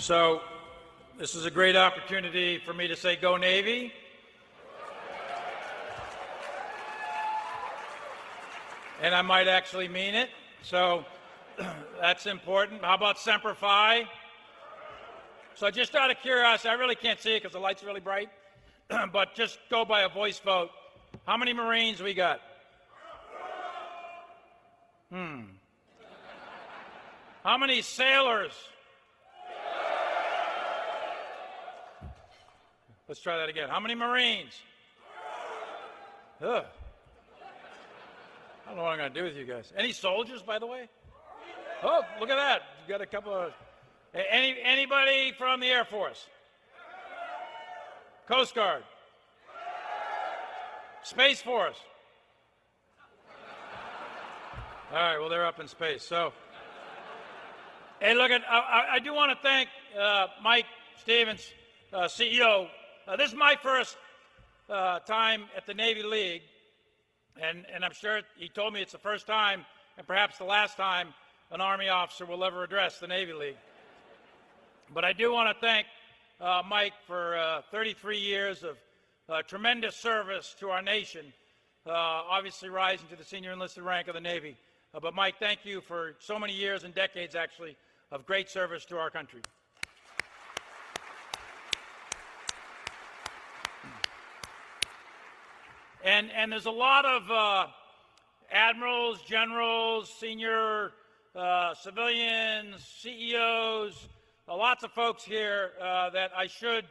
So this is a great opportunity for me to say, go Navy. And I might actually mean it, so that's important. How about Semper Fi? So just out of curiosity, I really can't see it because the light's really bright, but just go by a voice vote. How many Marines we got? How many sailors? Let's try that again. How many Marines? Ugh. I don't know what I'm going to do with you guys. Any soldiers, by the way? Oh, look at that. You got a couple of... Anybody from the Air Force? Coast Guard? Space Force? All right, well, they're up in space. So, hey, look, I do want to thank Mike Stevens, CEO. This is my first time at the Navy League, and I'm sure he told me it's the first time and perhaps the last time an Army officer will ever address the Navy League. But I do want to thank Mike for 33 years of tremendous service to our nation, obviously rising to the senior enlisted rank of the Navy. But Mike, thank you for so many years and decades, actually, of great service to our country. And there's a lot of admirals, generals, senior civilians, CEOs, lots of folks here that I should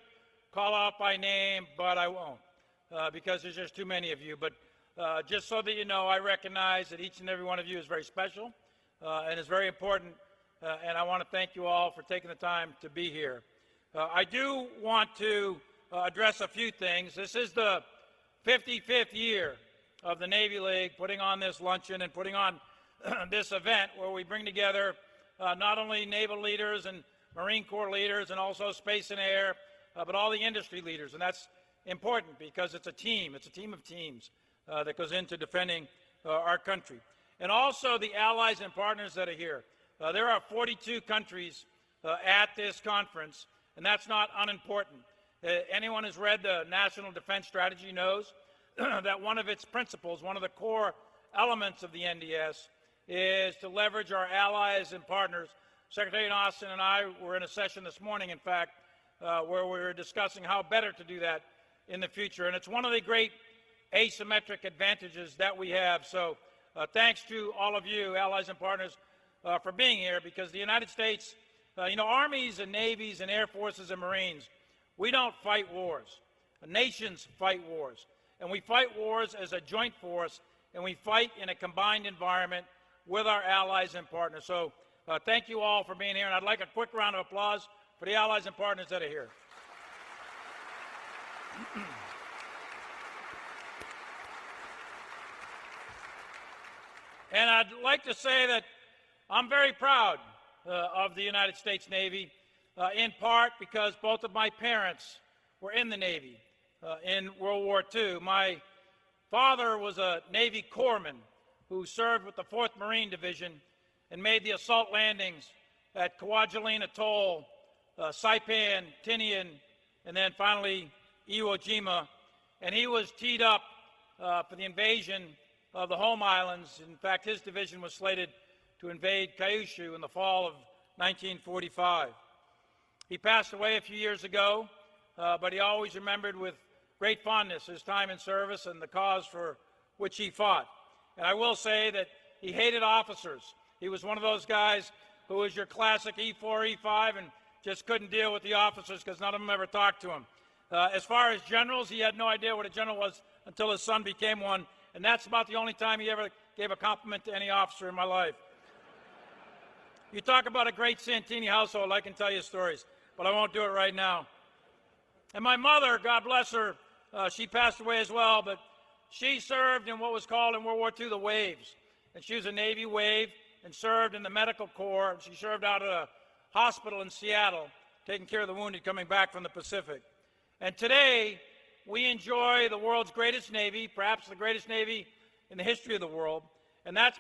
call out by name, but I won't because there's just too many of you. But just so that you know, I recognize that each and every one of you is very special and is very important, and I want to thank you all for taking the time to be here. I do want to address a few things. This is the 55th year of the Navy League putting on this luncheon and putting on this event where we bring together not only naval leaders and Marine Corps leaders and also space and air, but all the industry leaders. And that's important because it's a team of teams that goes into defending our country. And also the allies and partners that are here. There are 42 countries at this conference, and that's not unimportant. Anyone who's read the National Defense Strategy knows that one of its principles, one of the core elements of the NDS, is to leverage our allies and partners. Secretary Austin and I were in a session this morning, in fact, where we were discussing how better to do that in the future. And it's one of the great asymmetric advantages that we have. So thanks to all of you, allies and partners, for being here, because the United States, armies and navies and air forces and Marines, we don't fight wars. Nations fight wars. And we fight wars as a joint force, and we fight in a combined environment with our allies and partners. So thank you all for being here, and I'd like a quick round of applause for the allies and partners that are here. And I'd like to say that I'm very proud of the United States Navy, in part because both of my parents were in the Navy in World War II. My father was a Navy corpsman who served with the 4th Marine Division and made the assault landings at Kwajalein Atoll, Saipan, Tinian, and then finally Iwo Jima. And he was teed up for the invasion of the home islands. In fact, his division was slated to invade Kyushu in the fall of 1945. He passed away a few years ago, but he always remembered with great fondness his time in service and the cause for which he fought. And I will say that he hated officers. He was one of those guys who was your classic E4, E5, and just couldn't deal with the officers because none of them ever talked to him. As far as generals, he had no idea what a general was until his son became one, and that's about the only time he ever gave a compliment to any officer in my life. You talk about a great Santini household, I can tell you stories, but I won't do it right now. And my mother, God bless her, she passed away as well, but she served in what was called in World War II the Waves. And she was a Navy Wave and served in the Medical Corps. She served out at a hospital in Seattle, taking care of the wounded coming back from the Pacific. And today, we enjoy the world's greatest Navy, perhaps the greatest Navy in the history of the world. And that's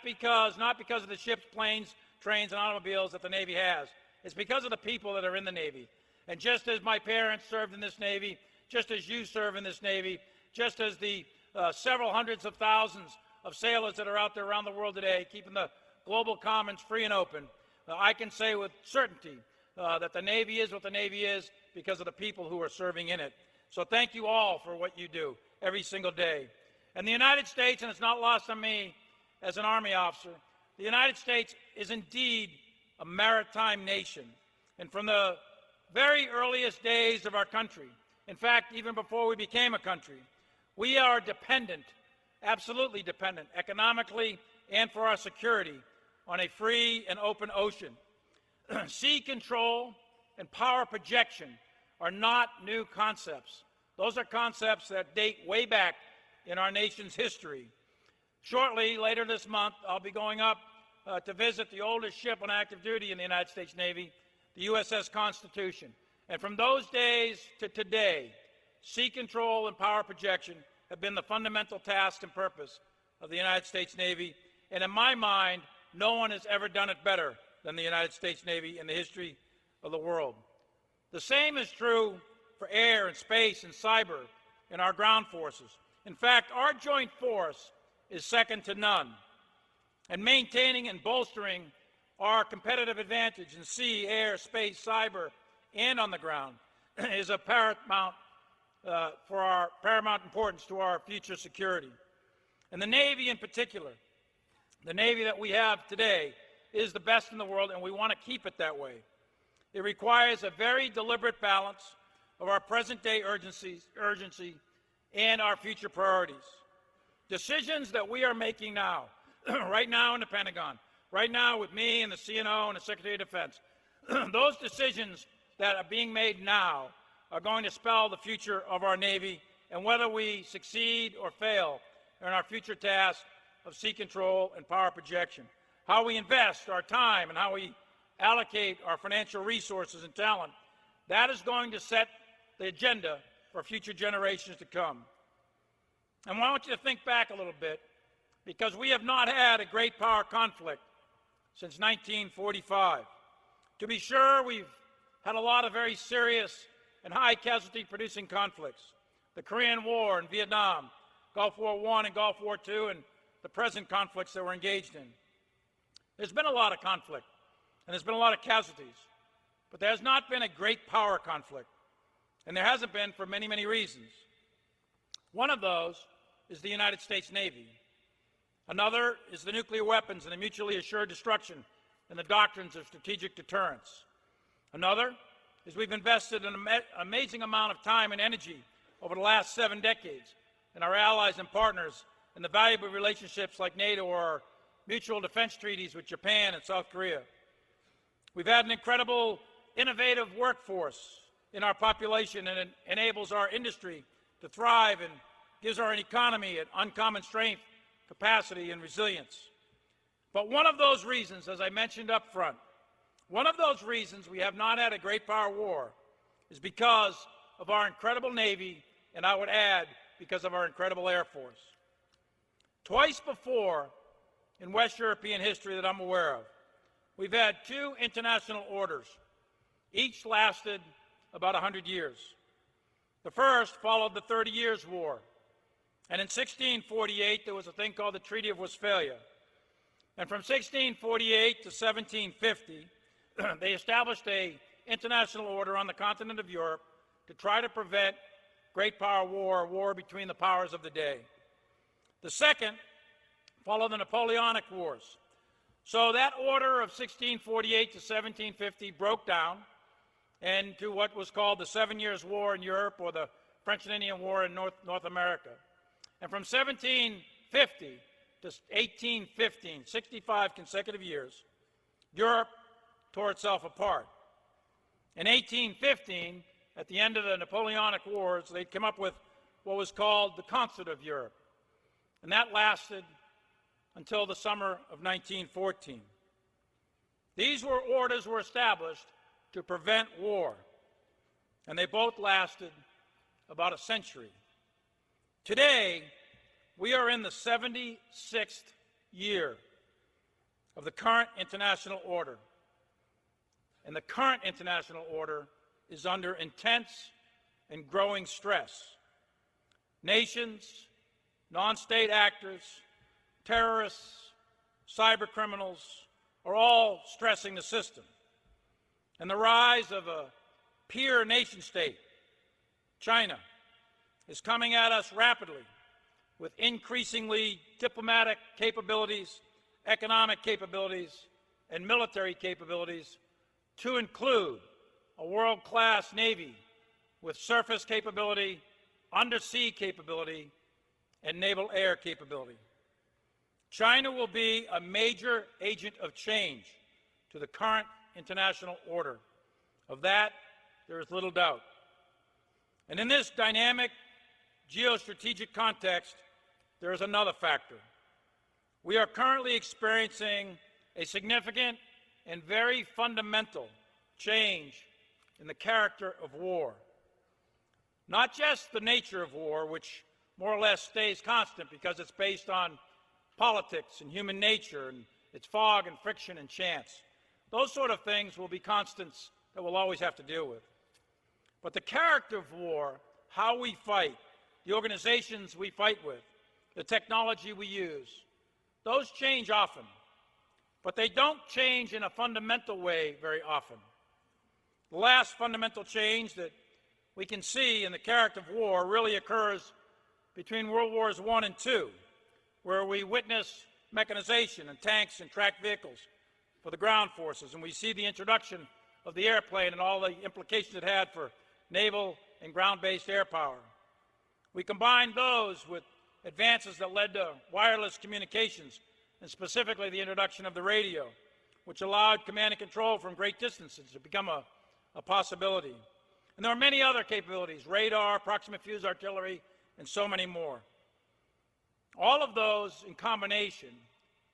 not because of the ships, planes, trains, and automobiles that the Navy has. It's because of the people that are in the Navy. And just as my parents served in this Navy, just as you serve in this Navy, just as the several hundreds of thousands of sailors that are out there around the world today keeping the global commons free and open, I can say with certainty that the Navy is what the Navy is because of the people who are serving in it. So thank you all for what you do every single day. And the United States, and it's not lost on me as an Army officer, the United States is indeed a maritime nation. And from the very earliest days of our country, in fact, even before we became a country, we are dependent, absolutely dependent, economically and for our security, on a free and open ocean. Sea control and power projection are not new concepts. Those are concepts that date way back in our nation's history. Shortly, later this month, I'll be going up to visit the oldest ship on active duty in the United States Navy, the USS Constitution. And from those days to today, sea control and power projection have been the fundamental task and purpose of the United States Navy. And in my mind, no one has ever done it better than the United States Navy in the history of the world. The same is true for air and space and cyber in our ground forces. In fact, our joint force is second to none. And maintaining and bolstering our competitive advantage in sea, air, space, cyber, and on the ground is of paramount importance to our future security. And the Navy in particular, the Navy that we have today, is the best in the world, and we want to keep it that way. It requires a very deliberate balance of our present-day urgency and our future priorities. Decisions that we are making now, right now in the Pentagon, right now with me and the CNO and the Secretary of Defense, those decisions that are being made now are going to spell the future of our Navy and whether we succeed or fail in our future task of sea control and power projection. How we invest our time and how we allocate our financial resources and talent, that is going to set the agenda for future generations to come. And I want you to think back a little bit, because we have not had a great power conflict since 1945. To be sure, we've had a lot of very serious and high casualty producing conflicts. The Korean War and Vietnam, Gulf War I and Gulf War II, and the present conflicts that we're engaged in. There's been a lot of conflict, and there's been a lot of casualties, but there has not been a great power conflict, and there hasn't been for many, many reasons. One of those is the United States Navy. Another is the nuclear weapons and the mutually assured destruction and the doctrines of strategic deterrence. Another is we've invested an amazing amount of time and energy over the last 7 decades in our allies and partners and the valuable relationships like NATO or our mutual defense treaties with Japan and South Korea. We've had an incredible, innovative workforce in our population, and it enables our industry to thrive and gives our economy an uncommon strength, capacity, and resilience. But one of those reasons, as I mentioned up front, one of those reasons we have not had a great power war is because of our incredible Navy, and I would add, because of our incredible Air Force. Twice before in West European history that I'm aware of, we've had 2 international orders. Each lasted about 100 years. The first followed the 30 Years' War. And in 1648, there was a thing called the Treaty of Westphalia. And from 1648 to 1750, they established an international order on the continent of Europe to try to prevent great power war, a war between the powers of the day. The second followed the Napoleonic Wars. So that order of 1648 to 1750 broke down into what was called the 7 Years' War in Europe, or the French and Indian War in North America. And from 1750 to 1815, 65 consecutive years, Europe tore itself apart. In 1815, at the end of the Napoleonic Wars, they'd come up with what was called the Concert of Europe. And that lasted until the summer of 1914. These orders were established to prevent war, and they both lasted about a century. Today, we are in the 76th year of the current international order. and the current international order is under intense and growing stress. Nations, non-state actors, terrorists, cyber criminals are all stressing the system. And the rise of a peer nation state, China, is coming at us rapidly with increasingly diplomatic capabilities, economic capabilities, and military capabilities, to include a world-class Navy with surface capability, undersea capability, and naval air capability. China will be a major agent of change to the current international order. Of that, there is little doubt. And in this dynamic geostrategic context, there is another factor. We are currently experiencing a significant and very fundamental change in the character of war. Not just the nature of war, which more or less stays constant because it's based on politics and human nature, and it's fog and friction and chance. Those sort of things will be constants that we'll always have to deal with. But the character of war, how we fight, the organizations we fight with, the technology we use, those change often. But they don't change in a fundamental way very often. The last fundamental change that we can see in the character of war really occurs between World Wars I and II, where we witness mechanization and tanks and tracked vehicles for the ground forces, and we see the introduction of the airplane and all the implications it had for naval and ground-based air power. We combine those with advances that led to wireless communications, and specifically the introduction of the radio, which allowed command and control from great distances to become a possibility. And there are many other capabilities, radar, proximate fuse artillery, and so many more. All of those in combination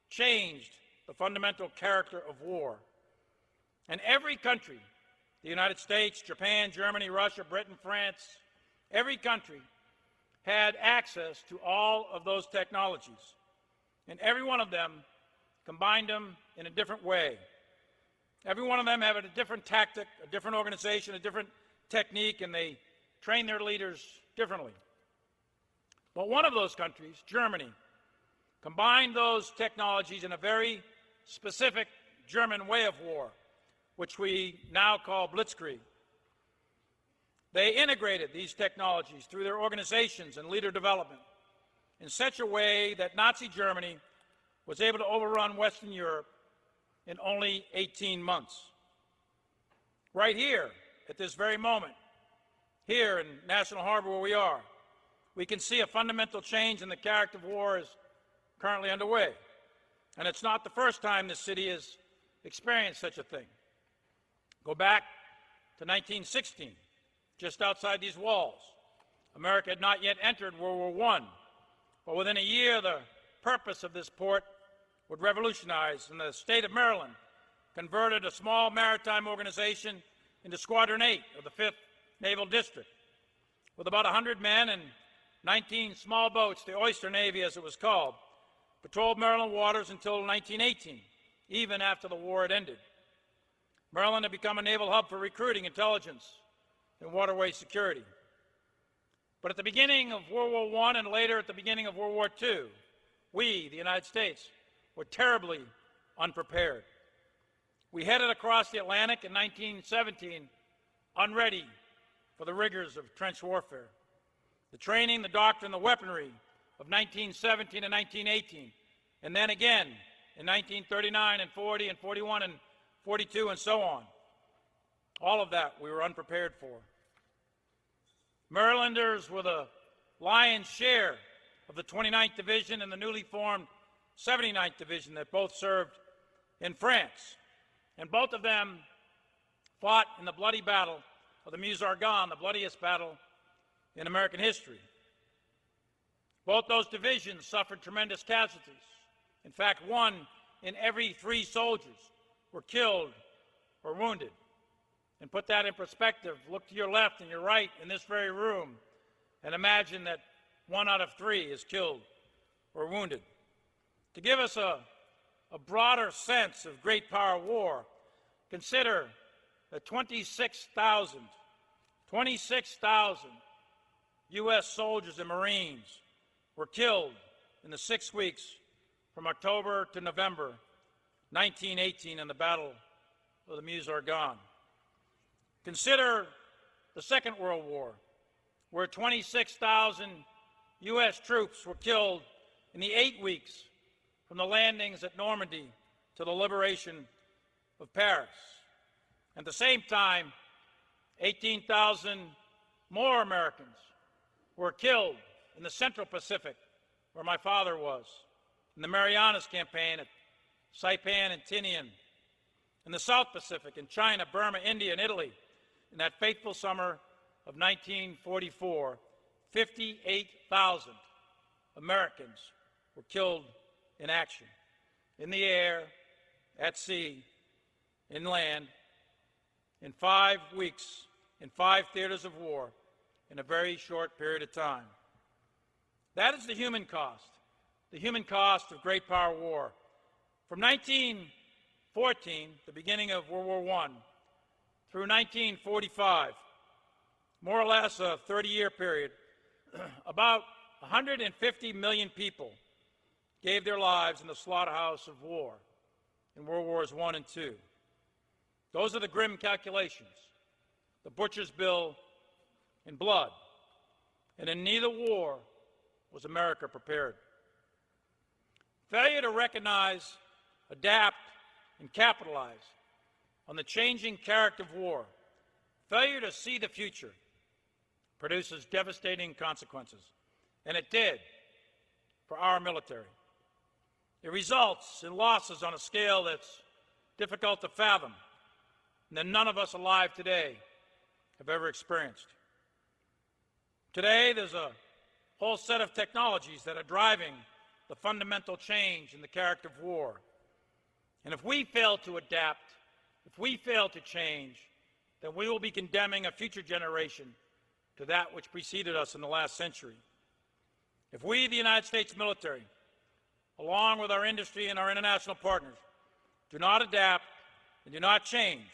changed the fundamental character of war. And every country, the United States, Japan, Germany, Russia, Britain, France, every country had access to all of those technologies. And every one of them combined them in a different way. Every one of them had a different tactic, a different organization, a different technique, and they trained their leaders differently. But one of those countries, Germany, combined those technologies in a very specific German way of war, which we now call blitzkrieg. They integrated these technologies through their organizations and leader development in such a way that Nazi Germany was able to overrun Western Europe in only 18 months. Right here, at this very moment, here in National Harbor where we are, we can see a fundamental change in the character of war is currently underway. And it's not the first time this city has experienced such a thing. Go back to 1916, just outside these walls. America had not yet entered World War I, but within a year, the purpose of this port would revolutionize, and the state of Maryland converted a small maritime organization into Squadron 8 of the 5th Naval District. With about 100 men and 19 small boats, the Oyster Navy, as it was called, patrolled Maryland waters until 1918, even after the war had ended. Maryland had become a naval hub for recruiting, intelligence, and waterway security. But at the beginning of World War I and later at the beginning of World War II, we, the United States, were terribly unprepared. We headed across the Atlantic in 1917, unready for the rigors of trench warfare. The training, the doctrine, the weaponry of 1917 and 1918, and then again in 1939 and 40 and 41 and 42 and so on. All of that we were unprepared for. Marylanders were the lion's share of the 29th Division and the newly formed 79th Division that both served in France. And both of them fought in the bloody battle of the Meuse-Argonne, the bloodiest battle in American history. Both those divisions suffered tremendous casualties. In fact, 1 in every 3 soldiers were killed or wounded. And put that in perspective, look to your left and your right in this very room and imagine that 1 out of 3 is killed or wounded. To give us a broader sense of great power war, consider that 26,000 U.S. soldiers and Marines were killed in the 6 weeks from October to November 1918 in the Battle of the Meuse Argonne. Consider the Second World War, where 26,000 U.S. troops were killed in the 8 weeks from the landings at Normandy to the liberation of Paris. At the same time, 18,000 more Americans were killed in the Central Pacific, where my father was, in the Marianas Campaign at Saipan and Tinian, in the South Pacific, in China, Burma, India, and Italy. In that fateful summer of 1944, 58,000 Americans were killed in action, in the air, at sea, inland, in 5 weeks, in 5 theaters of war, in a very short period of time. That is the human cost of great power war. From 1914, the beginning of World War I, through 1945, more or less a 30-year period, about 150 million people gave their lives in the slaughterhouse of war in World Wars I and II. Those are the grim calculations, the butcher's bill in blood. And in neither war was America prepared. Failure to recognize, adapt, and capitalize on the changing character of war, failure to see the future, produces devastating consequences. And it did for our military. It results in losses on a scale that's difficult to fathom and that none of us alive today have ever experienced. Today, there's a whole set of technologies that are driving the fundamental change in the character of war. And if we fail to adapt, if we fail to change, then we will be condemning a future generation to that which preceded us in the last century. If we, the United States military, along with our industry and our international partners, do not adapt and do not change,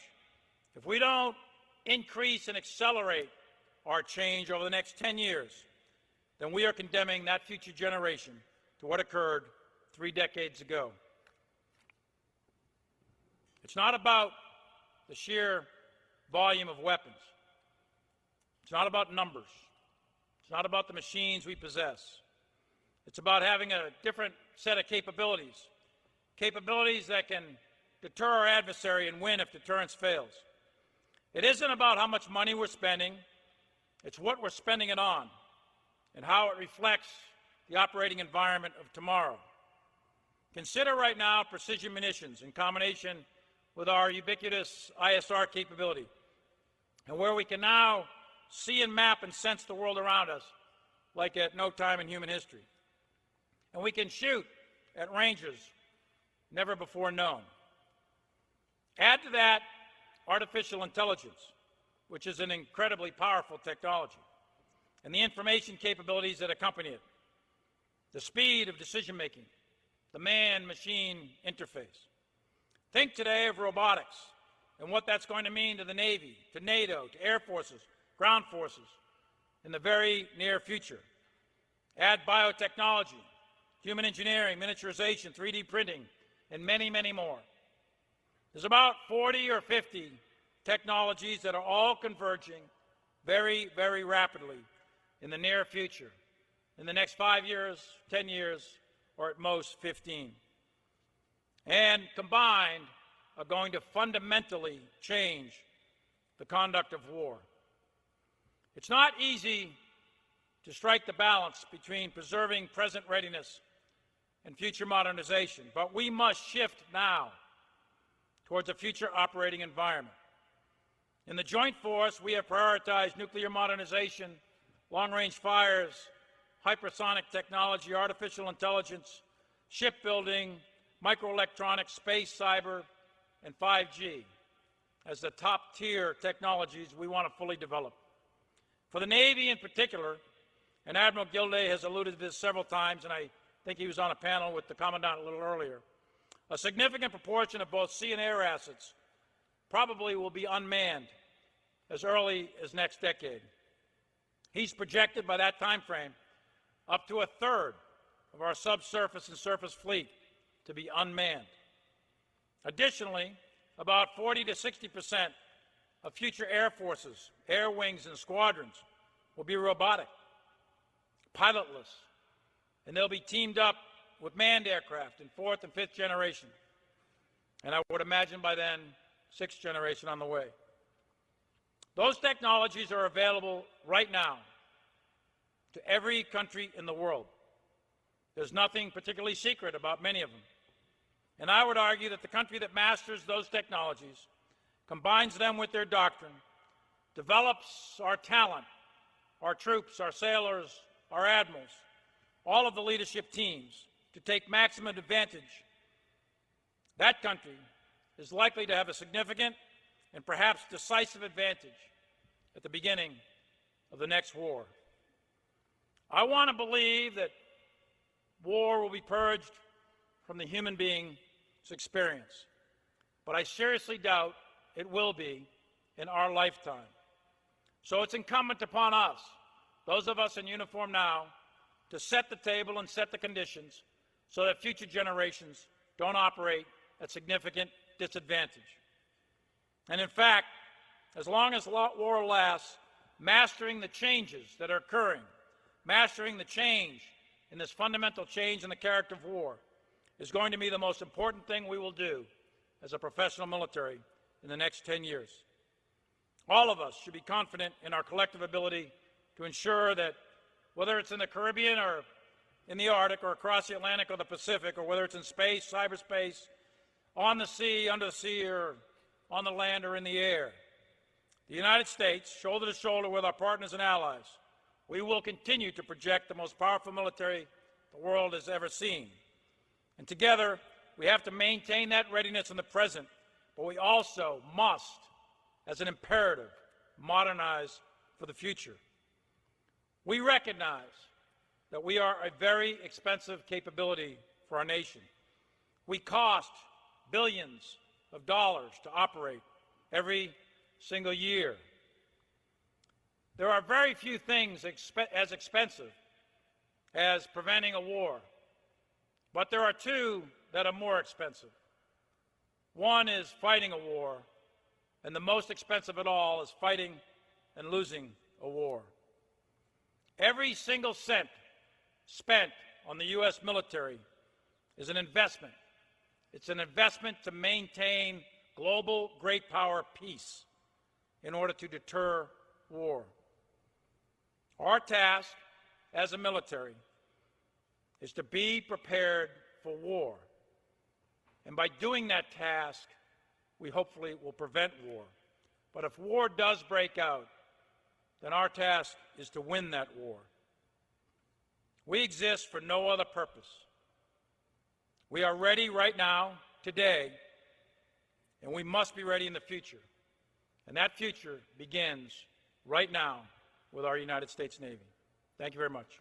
if we don't increase and accelerate our change over the next 10 years, then we are condemning that future generation to what occurred 3 decades ago. It's not about the sheer volume of weapons. It's not about numbers. It's not about the machines we possess. It's about having a different set of capabilities, capabilities that can deter our adversary and win if deterrence fails. It isn't about how much money we're spending. It's what we're spending it on and how it reflects the operating environment of tomorrow. Consider right now precision munitions in combination with our ubiquitous ISR capability, and where we can now see and map and sense the world around us like at no time in human history. And we can shoot at ranges never before known. Add to that artificial intelligence, which is an incredibly powerful technology, and the information capabilities that accompany it, the speed of decision-making, the man-machine interface. Think today of robotics and what that's going to mean to the Navy, to NATO, to air forces, ground forces in the very near future. Add biotechnology, human engineering, miniaturization, 3D printing, and many, many more. There's about 40 or 50 technologies that are all converging very, very rapidly in the near future, in the next 5 years, 10 years, or at most 15. And combined are going to fundamentally change the conduct of war. It's not easy to strike the balance between preserving present readiness and future modernization, but we must shift now towards a future operating environment. In the Joint Force, we have prioritized nuclear modernization, long-range fires, hypersonic technology, artificial intelligence, shipbuilding, microelectronics, space, cyber, and 5G as the top-tier technologies we want to fully develop. For the Navy in particular, and Admiral Gilday has alluded to this several times, and I think he was on a panel with the Commandant a little earlier, a significant proportion of both sea and air assets probably will be unmanned as early as next decade. He's projected by that time frame up to a third of our subsurface and surface fleet to be unmanned. Additionally, about 40 to 60% of future air forces, air wings, and squadrons will be robotic, pilotless, and they'll be teamed up with manned aircraft in fourth and fifth generation. And I would imagine by then, sixth generation on the way. Those technologies are available right now to every country in the world. There's nothing particularly secret about many of them. And I would argue that the country that masters those technologies, combines them with their doctrine, develops our talent, our troops, our sailors, our admirals, all of the leadership teams to take maximum advantage, that country is likely to have a significant and perhaps decisive advantage at the beginning of the next war. I want to believe that war will be purged from the human being's experience, but I seriously doubt it will be in our lifetime. So it's incumbent upon us, those of us in uniform now, to set the table and set the conditions so that future generations don't operate at significant disadvantage. And in fact, as long as war lasts, mastering the changes that are occurring, mastering the change in this fundamental change in the character of war is going to be the most important thing we will do as a professional military in the next 10 years. All of us should be confident in our collective ability to ensure that whether it's in the Caribbean or in the Arctic or across the Atlantic or the Pacific, or whether it's in space, cyberspace, on the sea, under the sea, or on the land or in the air, the United States, shoulder to shoulder with our partners and allies, we will continue to project the most powerful military the world has ever seen. And together, we have to maintain that readiness in the present, but we also must, as an imperative, modernize for the future. We recognize that we are a very expensive capability for our nation. We cost billions of dollars to operate every single year. There are very few things as expensive as preventing a war, but there are two that are more expensive. One is fighting a war, and the most expensive of all is fighting and losing a war. Every single cent spent on the U.S. military is an investment. It's an investment to maintain global great power peace in order to deter war. Our task as a military is to be prepared for war. And by doing that task, we hopefully will prevent war. But if war does break out, then our task is to win that war. We exist for no other purpose. We are ready right now, today, and we must be ready in the future. And that future begins right now with our United States Navy. Thank you very much.